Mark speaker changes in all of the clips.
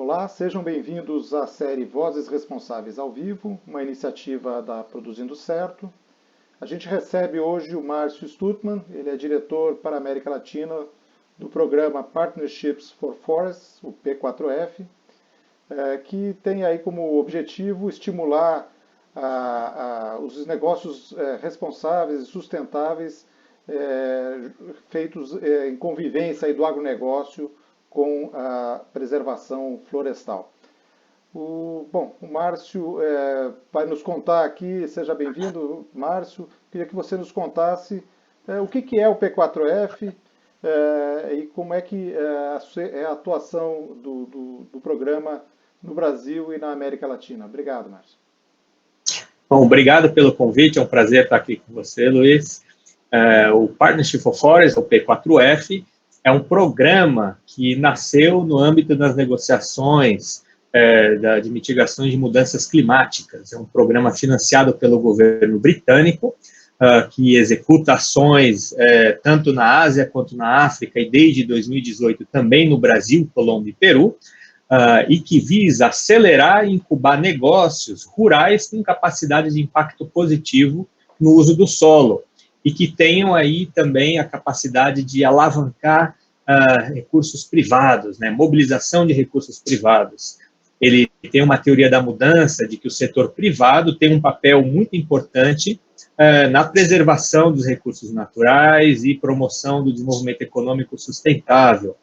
Speaker 1: Olá, sejam bem-vindos à série Vozes Responsáveis ao Vivo, uma iniciativa da Produzindo Certo. A gente recebe hoje o Márcio Stutman, ele é diretor para a América Latina do programa Partnerships for Forests, o P4F, que tem aí como objetivo estimular os negócios responsáveis e sustentáveis feitos em convivência aí do agronegócio com a preservação florestal. O Márcio vai nos contar aqui, seja bem-vindo, Márcio. Queria que você nos contasse o que é o P4F e como é que é a atuação do programa no Brasil e na América Latina. Obrigado, Márcio.
Speaker 2: Bom, obrigado pelo convite, é um prazer estar aqui com você, Luiz. O Partnership for Forests, o P4F, é um programa que nasceu no âmbito das negociações de mitigações de mudanças climáticas. É um programa financiado pelo governo britânico, que executa ações tanto na Ásia quanto na África, e desde 2018 também no Brasil, Colômbia e Peru, e que visa acelerar e incubar negócios rurais com capacidade de impacto positivo no uso do solo, e que tenham aí também a capacidade de alavancar recursos privados, né, mobilização de recursos privados. Ele tem uma teoria da mudança de que o setor privado tem um papel muito importante na preservação dos recursos naturais e promoção do desenvolvimento econômico sustentável.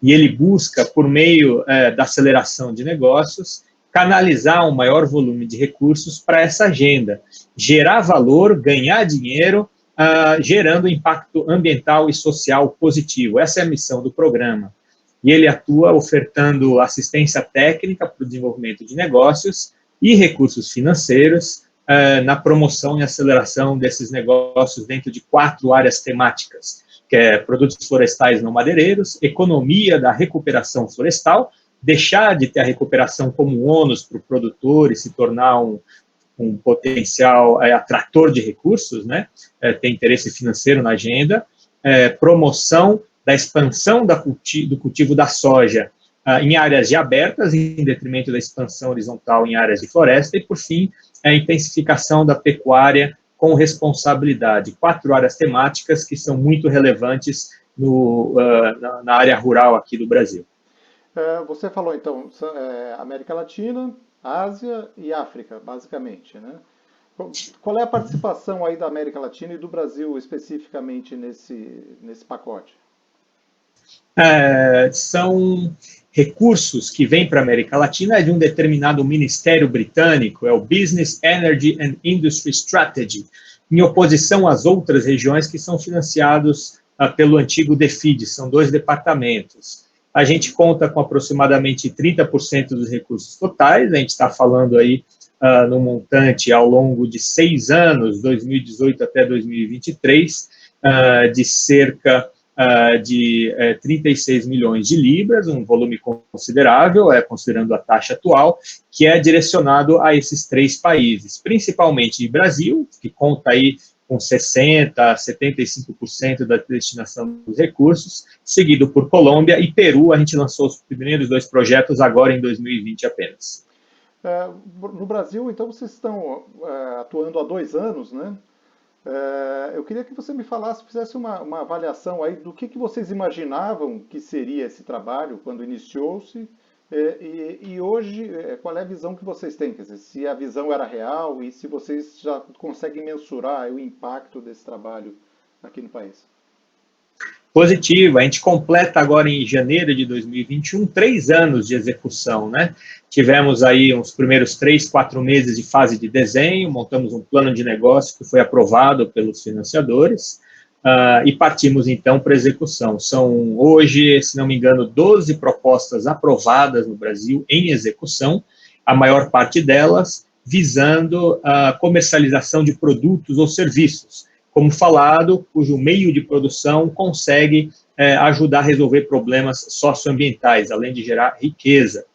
Speaker 2: E ele busca, por meio da aceleração de negócios, canalizar um maior volume de recursos para essa agenda, gerar valor, ganhar dinheiro, gerando impacto ambiental e social positivo. Essa é a missão do programa. E ele atua ofertando assistência técnica para o desenvolvimento de negócios e recursos financeiros na promoção e aceleração desses negócios dentro de 4 áreas temáticas, que é produtos florestais não madeireiros, economia da recuperação florestal, deixar de ter a recuperação como ônus para o produtor e se tornar um potencial atrator de recursos, né? Tem interesse financeiro na agenda, promoção da expansão do cultivo da soja em áreas de abertas, em detrimento da expansão horizontal em áreas de floresta, e, por fim, a intensificação da pecuária com responsabilidade. 4 áreas temáticas que são muito relevantes na área rural aqui do Brasil.
Speaker 1: Você falou, então, América Latina, Ásia e África, basicamente, né? Qual é a participação aí da América Latina e do Brasil especificamente nesse pacote?
Speaker 2: São recursos que vêm para a América Latina de um determinado ministério britânico, é o Business, Energy and Industry Strategy, em oposição às outras regiões que são financiados pelo antigo DFID, são 2 departamentos. A gente conta com aproximadamente 30% dos recursos totais, a gente está falando aí no montante ao longo de 6 anos, 2018 até 2023, de cerca de 36 milhões de libras, um volume considerável, considerando a taxa atual, que é direcionado a esses 3 países, principalmente o Brasil, que conta aí com 60% a 75% da destinação dos recursos, seguido por Colômbia e Peru. A gente lançou os primeiros 2 projetos agora em 2020 apenas.
Speaker 1: No Brasil, então, vocês estão atuando há 2 anos, né? Eu queria que você me fizesse uma avaliação aí do que vocês imaginavam que seria esse trabalho quando iniciou-se e hoje, qual é a visão que vocês têm? Quer dizer, se a visão era real e se vocês já conseguem mensurar o impacto desse trabalho aqui no país.
Speaker 2: Positivo, a gente completa agora em janeiro de 2021 3 anos de execução, né? Tivemos aí uns primeiros 3, 4 meses de fase de desenho, montamos um plano de negócio que foi aprovado pelos financiadores e partimos então para a execução. São hoje, se não me engano, 12 propostas aprovadas no Brasil em execução, a maior parte delas visando a comercialização de produtos ou serviços, como falado, cujo meio de produção consegue ajudar a resolver problemas socioambientais, além de gerar riqueza.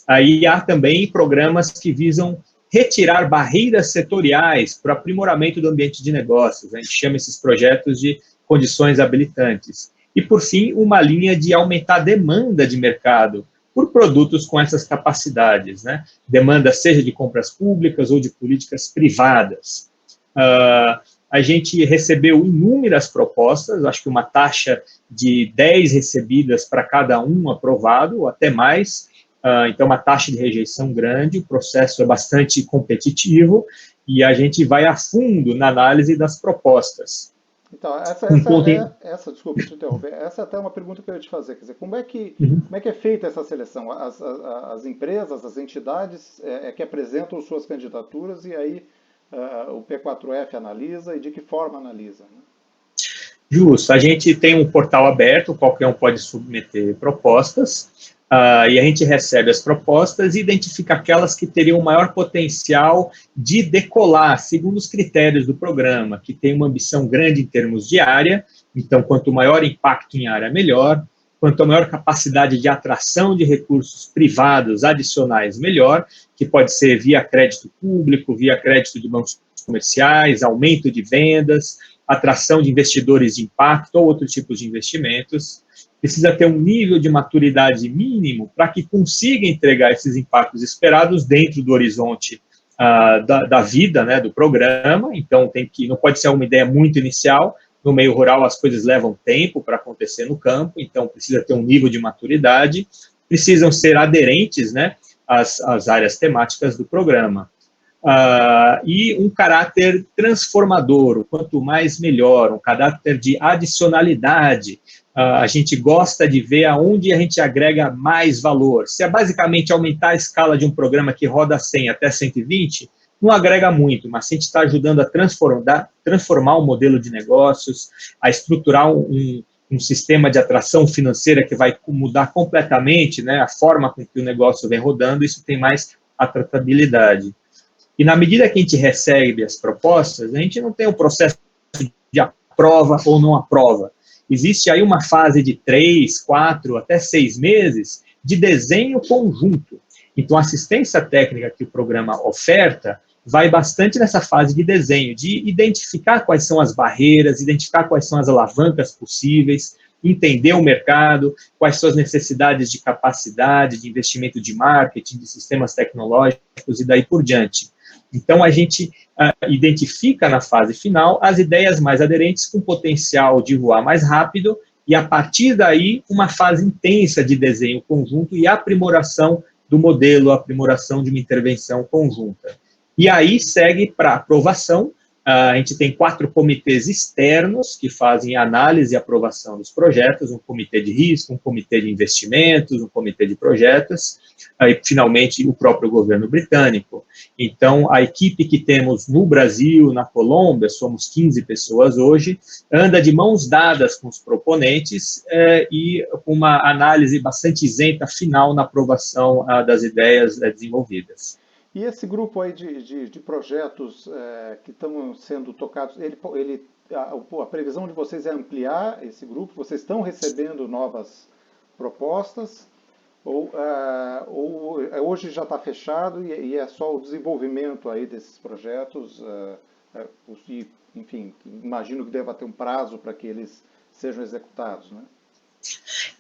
Speaker 2: Aí há também programas que visam retirar barreiras setoriais para o aprimoramento do ambiente de negócios. A gente chama esses projetos de condições habilitantes. E, por fim, uma linha de aumentar a demanda de mercado, por produtos com essas capacidades, né? Demanda seja de compras públicas ou de políticas privadas. A gente recebeu inúmeras propostas, acho que uma taxa de 10 recebidas para cada um aprovado, ou até mais, então uma taxa de rejeição grande, o processo é bastante competitivo e a gente vai a fundo na análise das propostas.
Speaker 1: Então, desculpa te interromper, essa é até uma pergunta que eu ia te fazer, quer dizer, como é que é feita essa seleção? As empresas, as entidades que apresentam suas candidaturas e aí o P4F analisa e de que forma analisa? Né?
Speaker 2: Justo, a gente tem um portal aberto, qualquer um pode submeter propostas, e a gente recebe as propostas e identifica aquelas que teriam maior potencial de decolar, segundo os critérios do programa, que tem uma ambição grande em termos de área, então quanto maior impacto em área, melhor, quanto maior capacidade de atração de recursos privados adicionais, melhor, que pode ser via crédito público, via crédito de bancos comerciais, aumento de vendas, atração de investidores de impacto ou outros tipos de investimentos. Precisa ter um nível de maturidade mínimo para que consiga entregar esses impactos esperados dentro do horizonte da vida, né, do programa. Então, não pode ser uma ideia muito inicial. No meio rural, as coisas levam tempo para acontecer no campo, então precisa ter um nível de maturidade. Precisam ser aderentes, né, às áreas temáticas do programa. E um caráter transformador, quanto mais melhor, um caráter de adicionalidade. A gente gosta de ver aonde a gente agrega mais valor. Se é basicamente aumentar a escala de um programa que roda 100 até 120, não agrega muito, mas se a gente está ajudando a transformar o modelo de negócios, a estruturar um sistema de atração financeira que vai mudar completamente, né, a forma com que o negócio vem rodando, isso tem mais atratabilidade. E na medida que a gente recebe as propostas, a gente não tem um processo de aprova ou não aprova. Existe aí uma fase de 3, 4, até 6 meses de desenho conjunto. Então, a assistência técnica que o programa oferta vai bastante nessa fase de desenho, de identificar quais são as barreiras, identificar quais são as alavancas possíveis, entender o mercado, quais são as necessidades de capacidade, de investimento de marketing, de sistemas tecnológicos e daí por diante. Então, a gente identifica na fase final as ideias mais aderentes com potencial de voar mais rápido e, a partir daí, uma fase intensa de desenho conjunto e aprimoração do modelo, aprimoração de uma intervenção conjunta. E aí segue para aprovação. A gente tem 4 comitês externos que fazem análise e aprovação dos projetos, um comitê de risco, um comitê de investimentos, um comitê de projetos, aí, finalmente, o próprio governo britânico. Então, a equipe que temos no Brasil, na Colômbia, somos 15 pessoas hoje, anda de mãos dadas com os proponentes e com uma análise bastante isenta final na aprovação das ideias desenvolvidas.
Speaker 1: E esse grupo aí de projetos que estão sendo tocados, a previsão de vocês é ampliar esse grupo? Vocês estão recebendo novas propostas? Ou hoje já está fechado e é só o desenvolvimento aí desses projetos? E, enfim, imagino que deva ter um prazo para que eles sejam executados, né?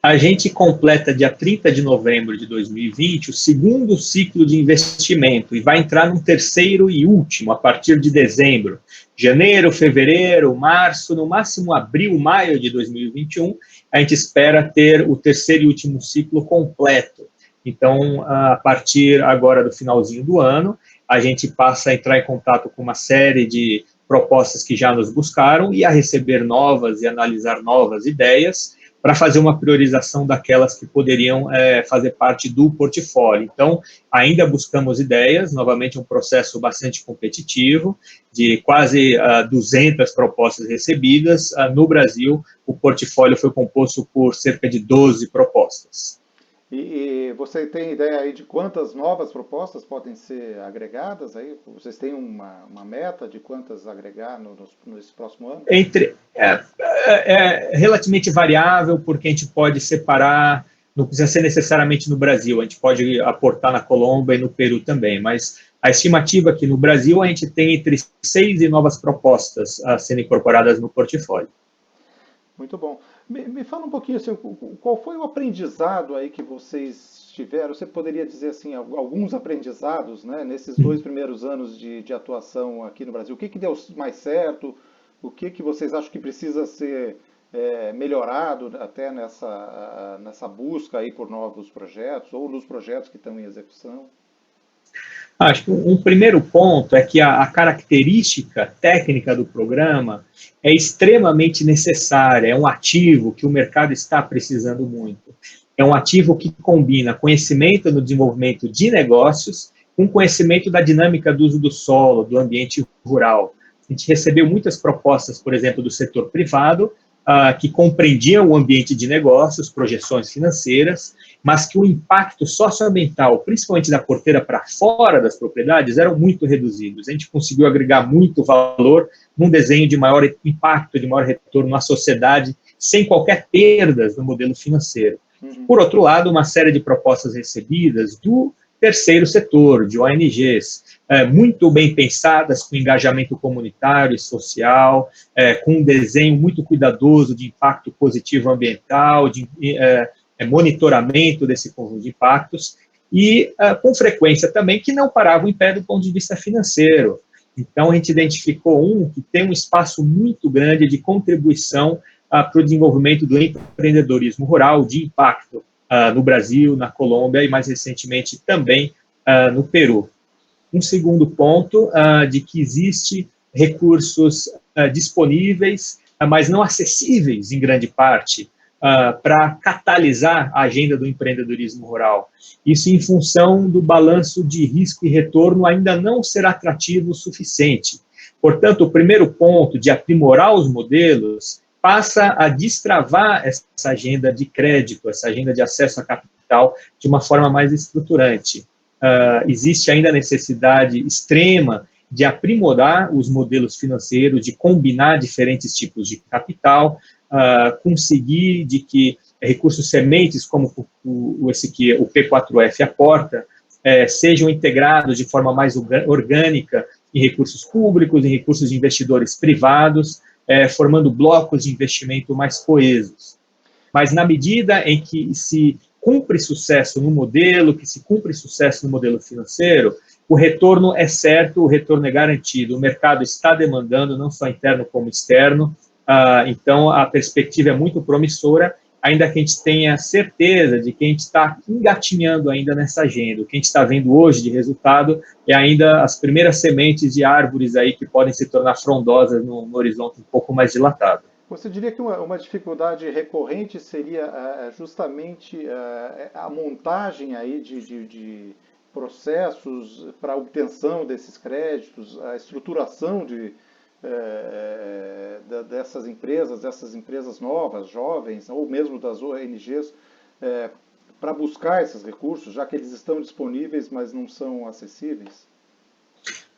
Speaker 2: A gente completa dia 30 de novembro de 2020 o segundo ciclo de investimento e vai entrar num terceiro e último a partir de dezembro. Janeiro, fevereiro, março, no máximo abril, maio de 2021, a gente espera ter o terceiro e último ciclo completo. Então, a partir agora do finalzinho do ano, a gente passa a entrar em contato com uma série de propostas que já nos buscaram e a receber novas e analisar novas ideias, para fazer uma priorização daquelas que poderiam fazer parte do portfólio. Então, ainda buscamos ideias, novamente um processo bastante competitivo, de quase 200 propostas recebidas. No Brasil, o portfólio foi composto por cerca de 12 propostas.
Speaker 1: E você tem ideia aí de quantas novas propostas podem ser agregadas aí? Vocês têm uma meta de quantas agregar nesse próximo ano?
Speaker 2: É relativamente variável, porque a gente pode separar, não precisa ser necessariamente no Brasil, a gente pode aportar na Colômbia e no Peru também, mas a estimativa é que no Brasil a gente tem entre 6 e novas propostas a serem incorporadas no portfólio.
Speaker 1: Muito bom. Me fala um pouquinho, assim, qual foi o aprendizado aí que vocês tiveram, você poderia dizer assim, alguns aprendizados, né, nesses 2 primeiros anos de atuação aqui no Brasil? O que deu mais certo? O que vocês acham que precisa ser melhorado até nessa busca aí por novos projetos ou nos projetos que estão em execução?
Speaker 2: Acho que um primeiro ponto é que a característica técnica do programa é extremamente necessária, é um ativo que o mercado está precisando muito. É um ativo que combina conhecimento no desenvolvimento de negócios com conhecimento da dinâmica do uso do solo, do ambiente rural. A gente recebeu muitas propostas, por exemplo, do setor privado, que compreendiam o ambiente de negócios, projeções financeiras, mas que o impacto socioambiental, principalmente da porteira para fora das propriedades, eram muito reduzidos. A gente conseguiu agregar muito valor num desenho de maior impacto, de maior retorno à sociedade, sem qualquer perdas no modelo financeiro. Por outro lado, uma série de propostas recebidas do terceiro setor, de ONGs, muito bem pensadas, com engajamento comunitário e social, com um desenho muito cuidadoso de impacto positivo ambiental, de monitoramento desse conjunto de impactos, e com frequência também que não paravam em pé do ponto de vista financeiro. Então, a gente identificou que tem um espaço muito grande de contribuição para o desenvolvimento do empreendedorismo rural de impacto no Brasil, na Colômbia e, mais recentemente, também no Peru. Um segundo ponto, de que existe recursos disponíveis, mas não acessíveis, em grande parte, para catalisar a agenda do empreendedorismo rural. Isso em função do balanço de risco e retorno ainda não ser atrativo o suficiente. Portanto, o primeiro ponto de aprimorar os modelos passa a destravar essa agenda de crédito, essa agenda de acesso a capital de uma forma mais estruturante. Existe ainda a necessidade extrema de aprimorar os modelos financeiros, de combinar diferentes tipos de capital, conseguir de que recursos sementes, como esse que o P4F aporta, sejam integrados de forma mais orgânica em recursos públicos, em recursos de investidores privados, formando blocos de investimento mais coesos. Mas na medida em que se cumpre sucesso no modelo, que se cumpre sucesso no modelo financeiro, o retorno é certo, o retorno é garantido. O mercado está demandando, não só interno como externo, então a perspectiva é muito promissora, ainda que a gente tenha certeza de que a gente está engatinhando ainda nessa agenda. O que a gente está vendo hoje de resultado é ainda as primeiras sementes de árvores aí que podem se tornar frondosas no horizonte um pouco mais dilatado.
Speaker 1: Você diria que uma dificuldade recorrente seria justamente a montagem aí de processos para obtenção desses créditos, a estruturação dessas empresas novas, jovens, ou mesmo das ONGs, para buscar esses recursos, já que eles estão disponíveis, mas não são acessíveis?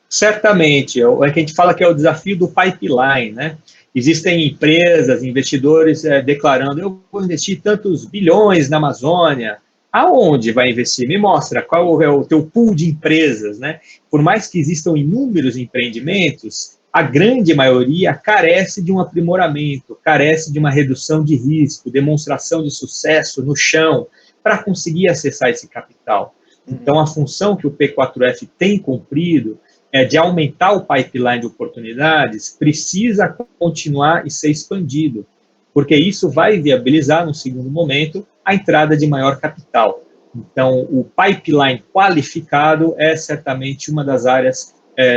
Speaker 2: Certamente, é o que a gente fala que é o desafio do pipeline, né? Existem empresas, investidores declarando, eu vou investir tantos bilhões na Amazônia. Aonde vai investir? Me mostra qual é o teu pool de empresas, né? Por mais que existam inúmeros empreendimentos, a grande maioria carece de um aprimoramento, carece de uma redução de risco, demonstração de sucesso no chão, para conseguir acessar esse capital. Então, a função que o P4F tem cumprido de aumentar o pipeline de oportunidades, precisa continuar e ser expandido, porque isso vai viabilizar, no segundo momento, a entrada de maior capital. Então, o pipeline qualificado é certamente uma das áreas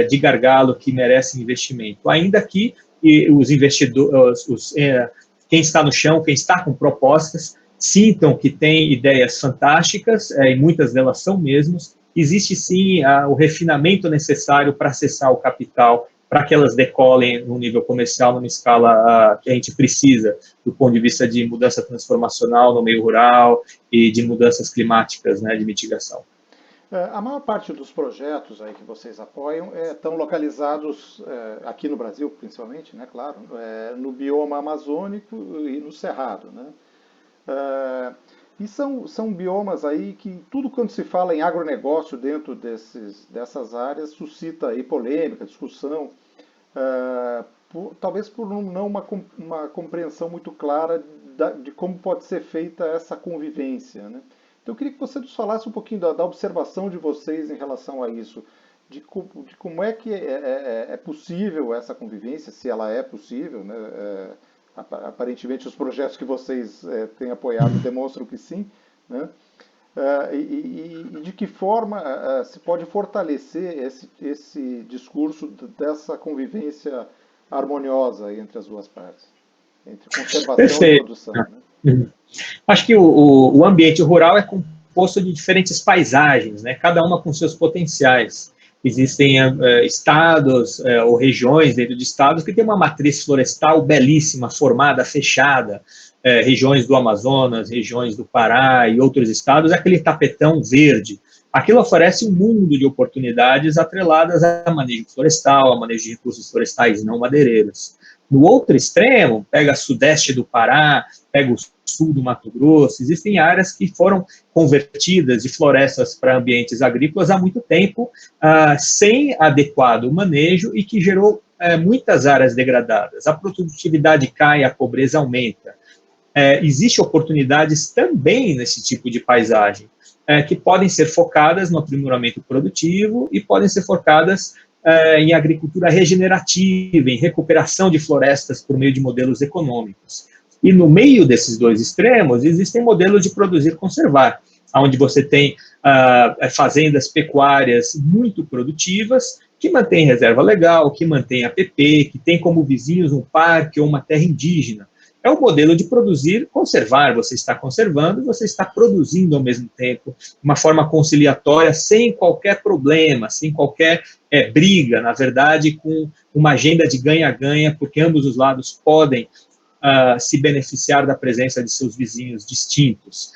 Speaker 2: de gargalo que merece investimento, ainda que os investidores, quem está no chão, quem está com propostas, sintam que tem ideias fantásticas, e muitas delas são mesmos. Existe sim o refinamento necessário para acessar o capital, para que elas decolem no nível comercial, numa escala que a gente precisa, do ponto de vista de mudança transformacional no meio rural e de mudanças climáticas, né, de mitigação.
Speaker 1: A maior parte dos projetos aí que vocês apoiam estão localizados aqui no Brasil, principalmente, né, claro, no bioma amazônico e no Cerrado, né? E são biomas aí que tudo quando se fala em agronegócio dentro dessas áreas suscita aí polêmica, discussão, talvez por não uma compreensão muito clara de como pode ser feita essa convivência, né? Então eu queria que você nos falasse um pouquinho da observação de vocês em relação a isso, de como é que é possível essa convivência, se ela é possível, né? Aparentemente os projetos que vocês têm apoiado demonstram que sim, né? E de que forma se pode fortalecer esse discurso dessa convivência harmoniosa entre as duas partes, entre conservação e
Speaker 2: Perfeito.
Speaker 1: produção, né?
Speaker 2: Uhum. Acho que o ambiente rural é composto de diferentes paisagens, né? Cada uma com seus potenciais. Existem estados ou regiões dentro de estados que têm uma matriz florestal belíssima, formada, fechada, regiões do Amazonas, regiões do Pará e outros estados, aquele tapetão verde. Aquilo oferece um mundo de oportunidades atreladas a manejo florestal, a manejo de recursos florestais não madeireiros. No outro extremo, pega sudeste do Pará, pega o sul do Mato Grosso, existem áreas que foram convertidas de florestas para ambientes agrícolas há muito tempo, sem adequado manejo e que gerou muitas áreas degradadas. A produtividade cai, a pobreza aumenta. Existem oportunidades também nesse tipo de paisagem, que podem ser focadas no aprimoramento produtivo e podem ser focadas em agricultura regenerativa, em recuperação de florestas por meio de modelos econômicos. E no meio desses dois extremos, existem modelos de produzir e conservar, onde você tem fazendas pecuárias muito produtivas, que mantêm reserva legal, que mantêm APP, que tem como vizinhos um parque ou uma terra indígena. É um modelo de produzir, conservar. Você está conservando e você está produzindo ao mesmo tempo, de uma forma conciliatória, sem qualquer problema, sem qualquer briga, na verdade, com uma agenda de ganha-ganha, porque ambos os lados podem se beneficiar da presença de seus vizinhos distintos.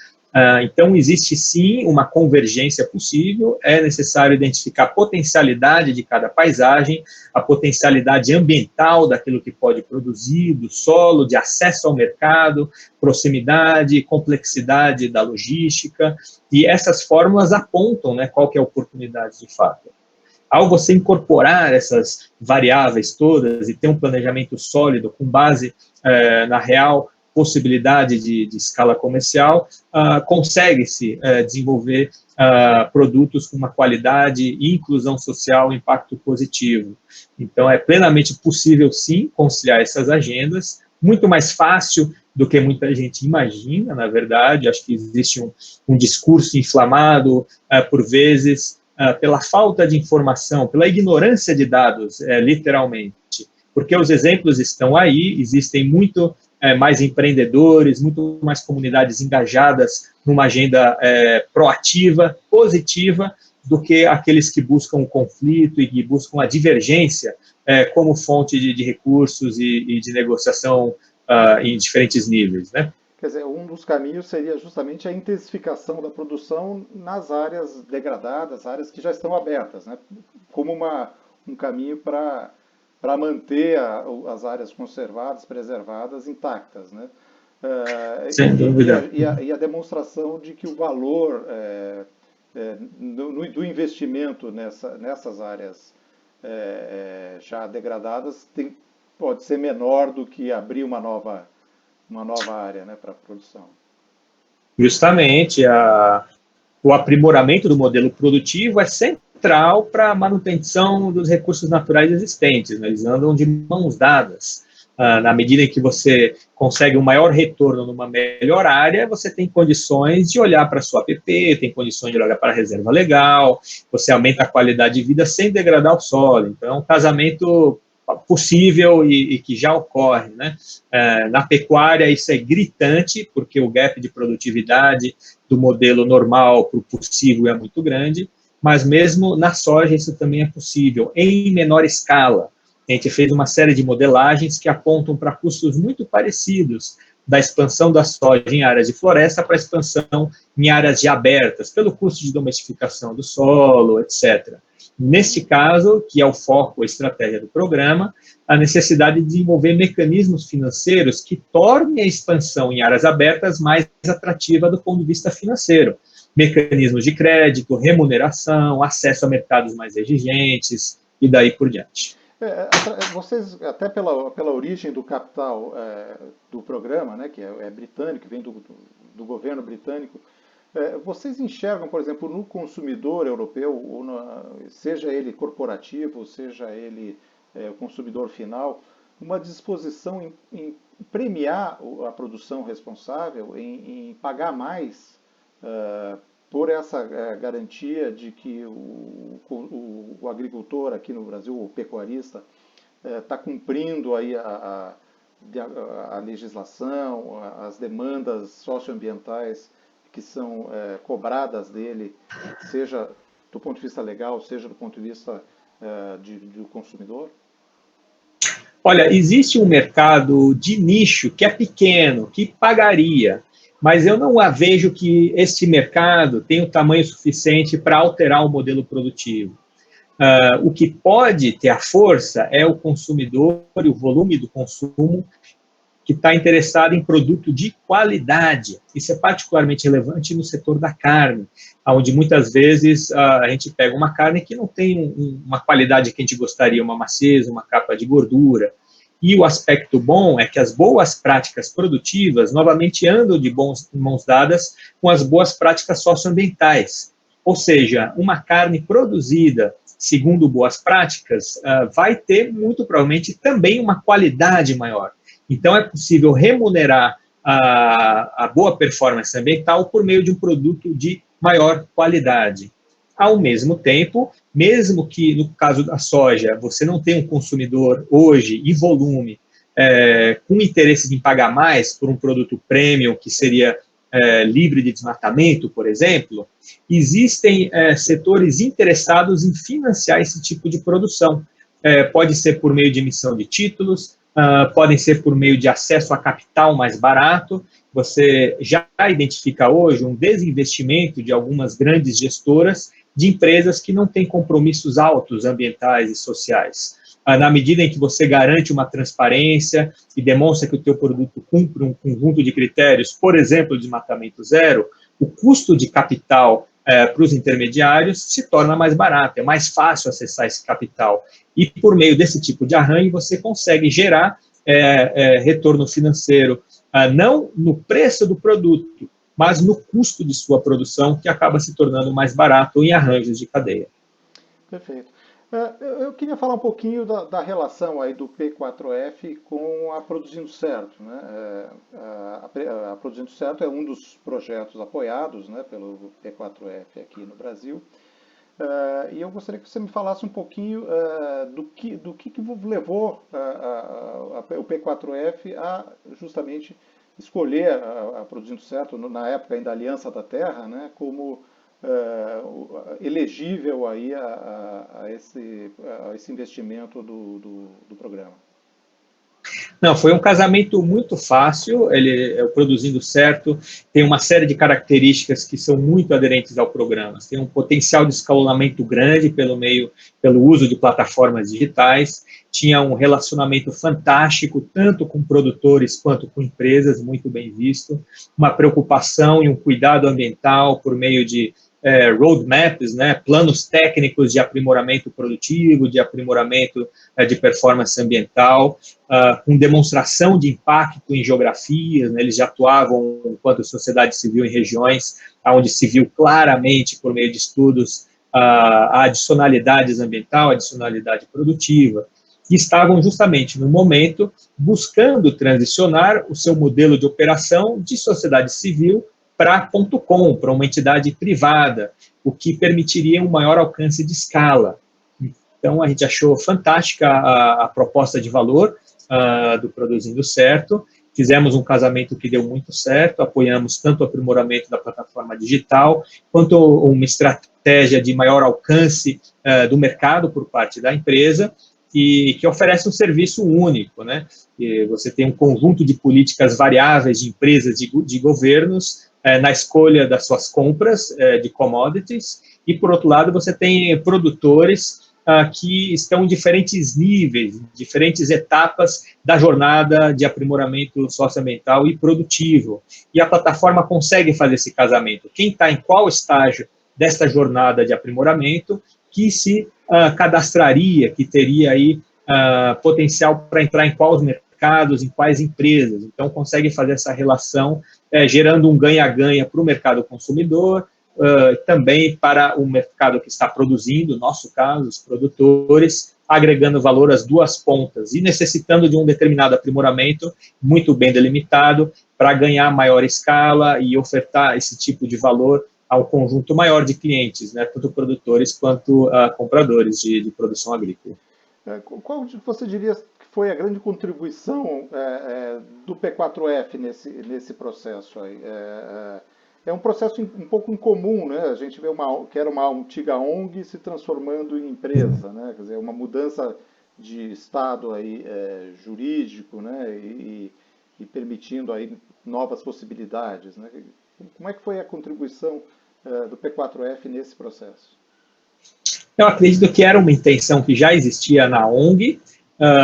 Speaker 2: Então, existe sim uma convergência possível, é necessário identificar a potencialidade de cada paisagem, a potencialidade ambiental daquilo que pode produzir, do solo, de acesso ao mercado, proximidade, complexidade da logística, e essas fórmulas apontam, né, qual que é a oportunidade de fato. Ao você incorporar essas variáveis todas e ter um planejamento sólido com base na real possibilidade de escala comercial, consegue-se desenvolver produtos com uma qualidade e inclusão social, impacto positivo. Então, é plenamente possível, sim, conciliar essas agendas, muito mais fácil do que muita gente imagina, na verdade. Acho que existe um discurso inflamado, por vezes, pela falta de informação, pela ignorância de dados, literalmente, porque os exemplos estão aí, existem muito mais empreendedores, muito mais comunidades engajadas numa agenda proativa, positiva, do que aqueles que buscam o conflito e que buscam a divergência como fonte de recursos e de negociação em diferentes níveis, né?
Speaker 1: Quer dizer, um dos caminhos seria justamente a intensificação da produção nas áreas degradadas, áreas que já estão abertas, né? Como um caminho para manter as áreas conservadas, preservadas, intactas, né?
Speaker 2: Sem dúvida.
Speaker 1: E a demonstração de que o valor do investimento nessas áreas já degradadas pode ser menor do que abrir uma nova área, né, para a produção.
Speaker 2: Justamente, o aprimoramento do modelo produtivo é central para a manutenção dos recursos naturais existentes, né? Eles andam de mãos dadas. Na medida em que você consegue um maior retorno numa melhor área, você tem condições de olhar para a sua APP, tem condições de olhar para a reserva legal, você aumenta a qualidade de vida sem degradar o solo. Então, é um casamento possível e que já ocorre, né? Na pecuária isso é gritante, porque o gap de produtividade do modelo normal para o possível é muito grande, mas mesmo na soja isso também é possível, em menor escala. A gente fez uma série de modelagens que apontam para custos muito parecidos da expansão da soja em áreas de floresta para a expansão em áreas de abertas, pelo custo de domesticação do solo, etc. Neste caso, que é o foco, a estratégia do programa, a necessidade de desenvolver mecanismos financeiros que tornem a expansão em áreas abertas mais atrativa do ponto de vista financeiro. Mecanismos de crédito, remuneração, acesso a mercados mais exigentes e daí por diante.
Speaker 1: Vocês, até pela origem do capital do programa, né, que é britânico, que vem do governo britânico, Vocês enxergam, por exemplo, no consumidor europeu, seja ele corporativo, seja ele o consumidor final, uma disposição em premiar a produção responsável, em pagar mais por essa garantia de que o agricultor aqui no Brasil, o pecuarista, está cumprindo aí a legislação, as demandas socioambientais que são cobradas dele, seja do ponto de vista legal, seja do ponto de vista do consumidor?
Speaker 2: Olha, existe um mercado de nicho que é pequeno, que pagaria, mas eu não vejo que este mercado tem o tamanho suficiente para alterar o modelo produtivo. O que pode ter a força é o consumidor e o volume do consumo que está interessado em produto de qualidade. Isso é particularmente relevante no setor da carne, onde muitas vezes a gente pega uma carne que não tem uma qualidade que a gente gostaria, uma maciez, uma capa de gordura. E o aspecto bom é que as boas práticas produtivas, novamente, andam de mãos dadas com as boas práticas socioambientais. Ou seja, uma carne produzida segundo boas práticas vai ter, muito provavelmente, também uma qualidade maior. Então, é possível remunerar a boa performance ambiental por meio de um produto de maior qualidade. Ao mesmo tempo, mesmo que no caso da soja, você não tenha um consumidor hoje em volume com interesse em pagar mais por um produto premium, que seria livre de desmatamento, por exemplo, existem setores interessados em financiar esse tipo de produção. Pode ser por meio de emissão de títulos, podem ser por meio de acesso a capital mais barato. Você já identifica hoje um desinvestimento de algumas grandes gestoras de empresas que não têm compromissos altos ambientais e sociais. Na medida em que você garante uma transparência e demonstra que o teu produto cumpre um conjunto de critérios, por exemplo, desmatamento zero, o custo de capital para os intermediários se torna mais barato, é mais fácil acessar esse capital. E por meio desse tipo de arranjo, você consegue gerar retorno financeiro, não no preço do produto, mas no custo de sua produção, que acaba se tornando mais barato em arranjos de cadeia.
Speaker 1: Perfeito. Eu queria falar um pouquinho da relação aí do P4F com a Produzindo Certo, né? A Produzindo Certo é um dos projetos apoiados, né, pelo P4F aqui no Brasil. E eu gostaria que você me falasse um pouquinho do que levou o P4F a justamente escolher a Produzindo Certo, na época ainda Aliança da Terra, né, como elegível aí a esse investimento do programa.
Speaker 2: Não, foi um casamento muito fácil, o Produzindo Certo tem uma série de características que são muito aderentes ao programa. Tem um potencial de escalonamento grande pelo uso de plataformas digitais, tinha um relacionamento fantástico, tanto com produtores quanto com empresas, muito bem visto, uma preocupação e um cuidado ambiental por meio de roadmaps, né, planos técnicos de aprimoramento produtivo, de aprimoramento de performance ambiental, com demonstração de impacto em geografias, né, eles já atuavam enquanto sociedade civil em regiões onde se viu claramente, por meio de estudos, a adicionalidade ambiental, a adicionalidade produtiva, e estavam justamente no momento buscando transicionar o seu modelo de operação de sociedade civil para .com, para uma entidade privada, o que permitiria um maior alcance de escala. Então, a gente achou fantástica a proposta de valor do Produzindo Certo, fizemos um casamento que deu muito certo, apoiamos tanto o aprimoramento da plataforma digital, quanto uma estratégia de maior alcance do mercado por parte da empresa, e que oferece um serviço único, né? E você tem um conjunto de políticas variáveis de empresas, de governos, na escolha das suas compras de commodities, e, por outro lado, você tem produtores que estão em diferentes níveis, diferentes etapas da jornada de aprimoramento socioambiental e produtivo. E a plataforma consegue fazer esse casamento. Quem está em qual estágio desta jornada de aprimoramento que se cadastraria, que teria aí potencial para entrar em quais mercados, em quais empresas. Então, consegue fazer essa relação gerando um ganha-ganha para o mercado consumidor, também para o mercado que está produzindo, no nosso caso, os produtores, agregando valor às duas pontas e necessitando de um determinado aprimoramento muito bem delimitado para ganhar maior escala e ofertar esse tipo de valor a um conjunto maior de clientes, né, tanto produtores quanto compradores de produção agrícola.
Speaker 1: Qual você diria que foi a grande contribuição do P4F nesse processo aí? É um processo um pouco incomum, né? A gente vê que era uma antiga ONG se transformando em empresa, né? Quer dizer, uma mudança de estado aí, jurídico, né? E permitindo aí novas possibilidades, né? Como é que foi a contribuição do P4F nesse processo?
Speaker 2: Eu acredito que era uma intenção que já existia na ONG,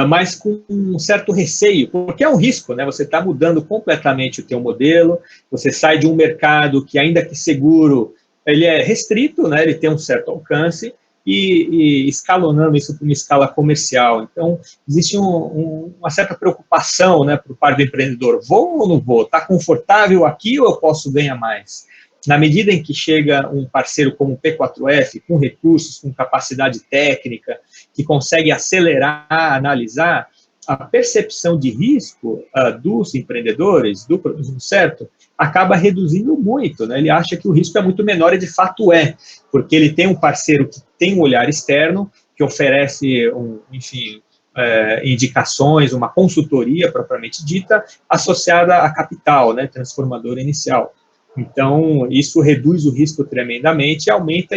Speaker 2: mas com um certo receio, porque é um risco, né? Você está mudando completamente o teu modelo, você sai de um mercado que, ainda que seguro, ele é restrito, né? Ele tem um certo alcance, e escalonando isso para uma escala comercial. Então, existe uma certa preocupação, né, por parte do empreendedor. Vou ou não vou? Está confortável aqui ou eu posso ganhar mais? Na medida em que chega um parceiro como o P4F, com recursos, com capacidade técnica, que consegue acelerar, analisar, a percepção de risco dos empreendedores, do produto certo, acaba reduzindo muito, né? Ele acha que o risco é muito menor e de fato porque ele tem um parceiro que tem um olhar externo, que oferece, indicações, uma consultoria propriamente dita, associada a capital, né, transformadora inicial. Então, isso reduz o risco tremendamente e aumenta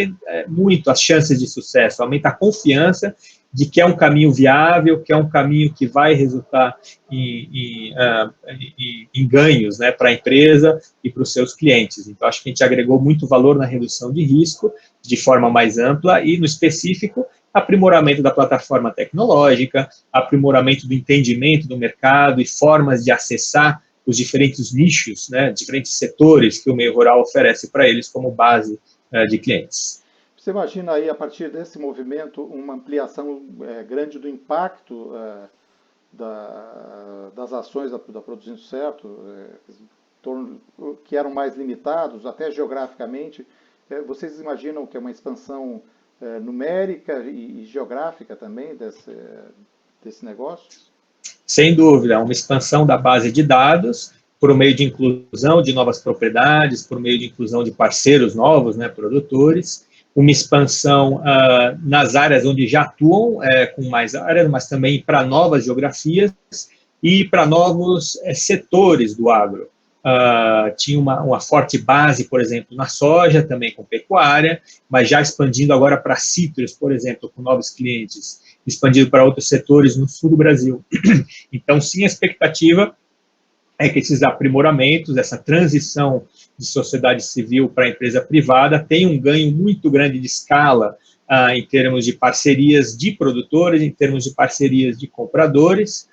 Speaker 2: muito as chances de sucesso, aumenta a confiança de que é um caminho viável, que é um caminho que vai resultar em ganhos, né, para a empresa e para os seus clientes. Então, acho que a gente agregou muito valor na redução de risco, de forma mais ampla, e, no específico, aprimoramento da plataforma tecnológica, aprimoramento do entendimento do mercado e formas de acessar os diferentes nichos, né, diferentes setores que o meio rural oferece para eles como base de clientes.
Speaker 1: Você imagina aí, a partir desse movimento, uma ampliação grande do impacto das ações da Produzindo Certo, que eram mais limitados, até geograficamente? Vocês imaginam que é uma expansão numérica e geográfica também desse negócio?
Speaker 2: Sem dúvida, uma expansão da base de dados por meio de inclusão de novas propriedades, por meio de inclusão de parceiros novos, né, produtores, uma expansão nas áreas onde já atuam, com mais áreas, mas também para novas geografias e para novos setores do agro. Tinha uma forte base, por exemplo, na soja, também com pecuária, mas já expandindo agora para cítrus, por exemplo, com novos clientes, expandido para outros setores no sul do Brasil. Então, sim, a expectativa é que esses aprimoramentos, essa transição de sociedade civil para a empresa privada tenha um ganho muito grande de escala em termos de parcerias de produtores, em termos de parcerias de compradores,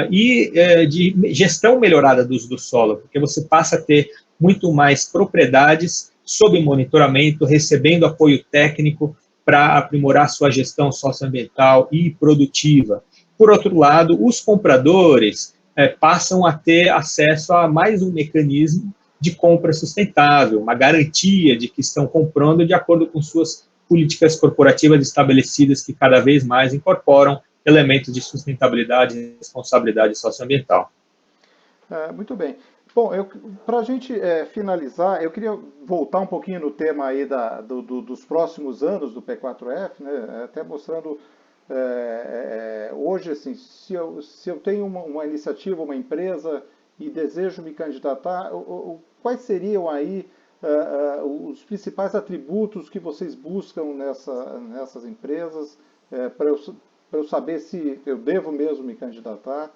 Speaker 2: e de gestão melhorada do uso do solo, porque você passa a ter muito mais propriedades sob monitoramento, recebendo apoio técnico para aprimorar sua gestão socioambiental e produtiva. Por outro lado, os compradores passam a ter acesso a mais um mecanismo de compra sustentável, uma garantia de que estão comprando de acordo com suas políticas corporativas estabelecidas, que cada vez mais incorporam elementos de sustentabilidade e responsabilidade socioambiental.
Speaker 1: Muito bem. Bom, para a gente finalizar, eu queria voltar um pouquinho no tema aí dos próximos anos do P4F, né, até mostrando hoje, assim, se eu tenho uma iniciativa, uma empresa e desejo me candidatar, quais seriam aí os principais atributos que vocês buscam nessas empresas para eu saber se eu devo mesmo me candidatar?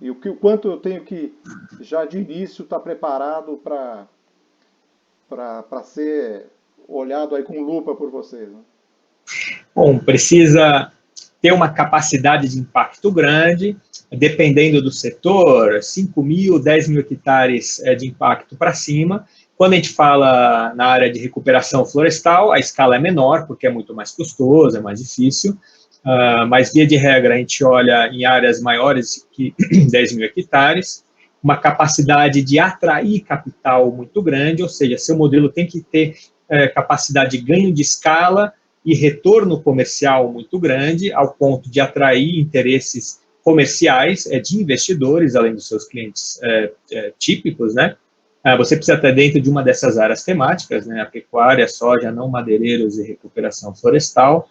Speaker 1: E o quanto eu tenho que, já de início, estar preparado para ser olhado aí com lupa por vocês, né?
Speaker 2: Bom, precisa ter uma capacidade de impacto grande, dependendo do setor, 5 mil, 10 mil hectares de impacto para cima. Quando a gente fala na área de recuperação florestal, a escala é menor, porque é muito mais custoso, é mais difícil. Mas, via de regra, a gente olha em áreas maiores que 10 mil hectares. uma capacidade de atrair capital muito grande, ou seja, seu modelo tem que ter capacidade de ganho de escala e retorno comercial muito grande, ao ponto de atrair interesses comerciais de investidores, além dos seus clientes típicos, né? Você precisa estar dentro de uma dessas áreas temáticas, né? A pecuária, soja, não madeireiros e recuperação florestal.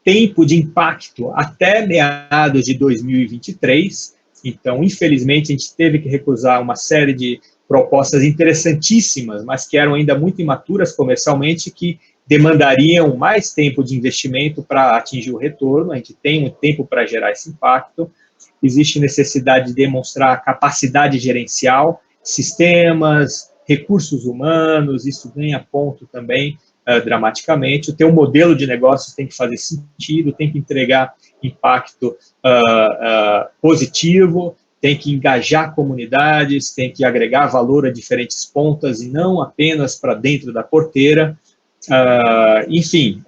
Speaker 2: Tempo de impacto até meados de 2023. Então, infelizmente, a gente teve que recusar uma série de propostas interessantíssimas, mas que eram ainda muito imaturas comercialmente, que demandariam mais tempo de investimento para atingir o retorno. A gente tem um tempo para gerar esse impacto. Existe necessidade de demonstrar capacidade gerencial, sistemas, recursos humanos, isso ganha ponto também dramaticamente. O teu modelo de negócios tem que fazer sentido, tem que entregar impacto positivo, tem que engajar comunidades, tem que agregar valor a diferentes pontas e não apenas para dentro da porteira. Enfim,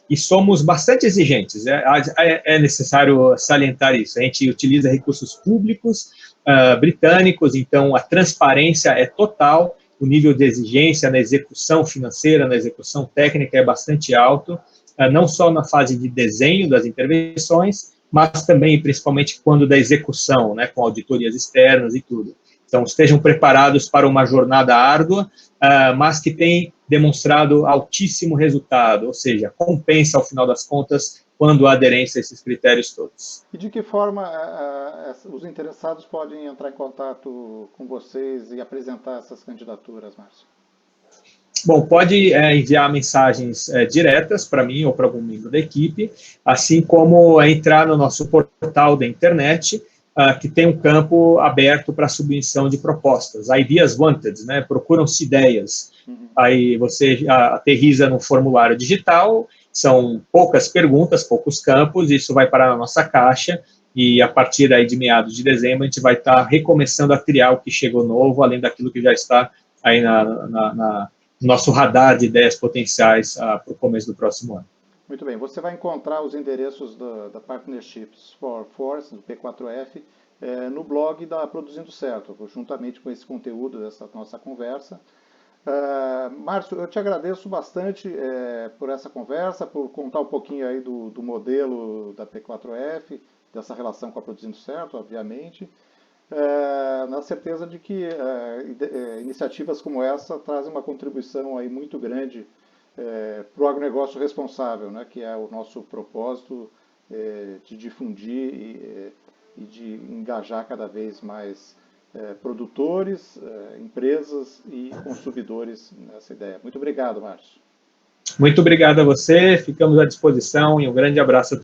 Speaker 2: e somos bastante exigentes, é necessário salientar isso. A gente utiliza recursos públicos britânicos, então a transparência é total, o nível de exigência na execução financeira, na execução técnica é bastante alto, não só na fase de desenho das intervenções, mas também, principalmente, quando da execução, né, com auditorias externas e tudo. Então, estejam preparados para uma jornada árdua, mas que tem demonstrado altíssimo resultado, ou seja, compensa, ao final das contas, quando há aderência a esses critérios todos.
Speaker 1: E de que forma os interessados podem entrar em contato com vocês e apresentar essas candidaturas, Márcio?
Speaker 2: Bom, pode enviar mensagens diretas para mim ou para algum membro da equipe, assim como entrar no nosso portal da internet, que tem um campo aberto para submissão de propostas. Ideas Wanted, né? Procuram-se ideias. Aí você aterriza no formulário digital, são poucas perguntas, poucos campos, isso vai parar na nossa caixa, e a partir aí de meados de dezembro a gente vai estar recomeçando a triar o que chegou novo, além daquilo que já está aí no nosso radar de ideias potenciais para o começo do próximo ano.
Speaker 1: Muito bem, você vai encontrar os endereços da Partnerships for Forest, do P4F, no blog da Produzindo Certo, juntamente com esse conteúdo dessa nossa conversa. Márcio, eu te agradeço bastante por essa conversa, por contar um pouquinho aí do modelo da P4F, dessa relação com a Produzindo Certo, obviamente, na certeza de que iniciativas como essa trazem uma contribuição aí muito grande para o agronegócio responsável, né, que é o nosso propósito de difundir e de engajar cada vez mais produtores, empresas e consumidores nessa ideia. Muito obrigado, Márcio.
Speaker 2: Muito obrigado a você, ficamos à disposição e um grande abraço a todos.